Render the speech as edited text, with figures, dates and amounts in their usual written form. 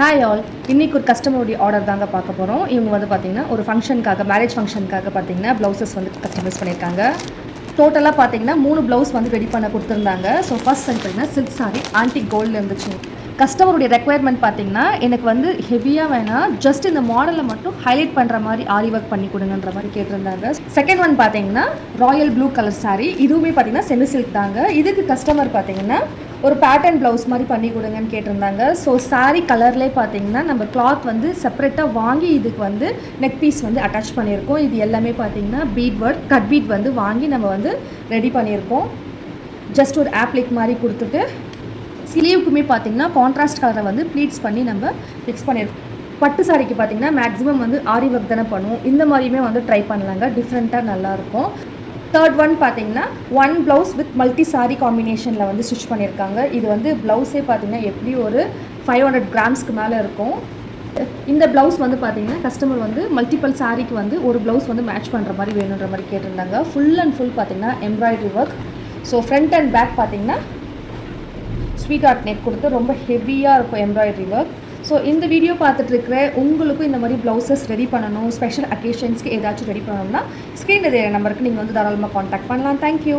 Hi all, இன்றைக்கி ஒரு கஸ்டமருடைய order தாங்க பார்க்க போகிறோம். இவங்க வந்து பார்த்திங்கன்னா ஒரு ஃபங்க்ஷனுக்காக, மேரேஜ் ஃபங்க்ஷனுக்காக பார்த்திங்கன்னா ப்ளவுசஸ் வந்து கஸ்டமைஸ் பண்ணியிருக்காங்க. டோட்டலாக பார்த்திங்கன்னா 3 ப்ளவுஸ் வந்து ரெடி பண்ண கொடுத்துருந்தாங்க. ஸோ ஃபர்ஸ்ட் வந்து பார்த்திங்கன்னா சில்க் சாரி ஆன்டிக் கோல்டில் இருந்துச்சு. கஸ்டமருடைய ரெக்குயர்மெண்ட் பார்த்திங்கன்னா எனக்கு வந்து ஹெவியாக வேணாம், ஜஸ்ட் இந்த மாடலில் மட்டும் ஹைலைட் பண்ணுற மாதிரி ஆரி ஒர்க் பண்ணி கொடுங்கன்ற மாதிரி கேட்டிருந்தாங்க. செகண்ட் ஒன் பார்த்திங்கன்னா ராயல் ப்ளூ கலர் சாரி, இதுவுமே பார்த்திங்கன்னா செமி சில்க் தாங்க. இதுக்கு கஸ்டமர் பார்த்திங்கன்னா ஒரு பேட்டர்ன் ப்ளவுஸ் மாதிரி பண்ணி கொடுங்கன்னு கேட்டிருந்தாங்க. ஸோ சாரீ கலர்லேயே பார்த்தீங்கன்னா நம்ம கிளாத் வந்து செப்பரேட்டாக வாங்கி இதுக்கு வந்து நெக் பீஸ் வந்து அட்டாச் பண்ணியிருக்கோம். இது எல்லாமே பார்த்தீங்கன்னா பீட் ஒர்க், கட் பீட் வந்து வாங்கி நம்ம வந்து ரெடி பண்ணியிருக்கோம். ஜஸ்ட் ஒரு ஆப்ளிக் மாதிரி கொடுத்துட்டு ஸ்லீவுக்குமே பார்த்தீங்கன்னா கான்ட்ராஸ்ட் கலரை வந்து ப்ளீட்ஸ் பண்ணி நம்ம ஃபிக்ஸ் பண்ணியிருக்கோம். பட்டு சாரிக்கு பார்த்தீங்கன்னா மேக்ஸிமம் வந்து ஆரி ஒர்க் தானே பண்ணுவோம், இந்த மாதிரியுமே வந்து ட்ரை பண்ணலாங்க, டிஃப்ரெண்ட்டாக நல்லாயிருக்கும். தேர்ட் ஒன் பார்த்தீங்கன்னா one blouse with multi sorry காம்பினேஷனில் வந்து ஸ்டிச் பண்ணியிருக்காங்க. இது வந்து ப்ளவுஸே பார்த்தீங்கன்னா எப்படி ஒரு 500 கிராம்ஸ்க்கு மேலே இருக்கும். இந்த ப்ளவுஸ் வந்து பார்த்தீங்கன்னா கஸ்டமர் வந்து மல்டிபிள் சாரிக்கு வந்து ஒரு ப்ளவுஸ் வந்து மேட்ச் பண்ணுற மாதிரி வேணுன்ற மாதிரி கேட்டிருந்தாங்க. ஃபுல் அண்ட் ஃபுல் பார்த்தீங்கன்னா embroidery work. So front and back பார்த்தீங்கன்னா ஸ்வீட் ஆர்ட் நெக் கொடுத்து ரொம்ப ஹெவியாக இருக்கும் எம்ப்ராய்டரி ஒர்க். ஸோ இந்த வீடியோ பார்த்துட்ருக்கிற உங்களுக்கும் இந்த மாதிரி ப்ளவுசஸ் ரெடி பண்ணணும், ஸ்பெஷல் அக்கேஷன்ஸ்க்கு ஏதாச்சும் ரெடி பண்ணணும்னா ஸ்க்ரீனில் நம்பருக்கு நீங்கள் வந்து தாராளமாக காண்டாக்ட் பண்ணலாம். தேங்க்யூ.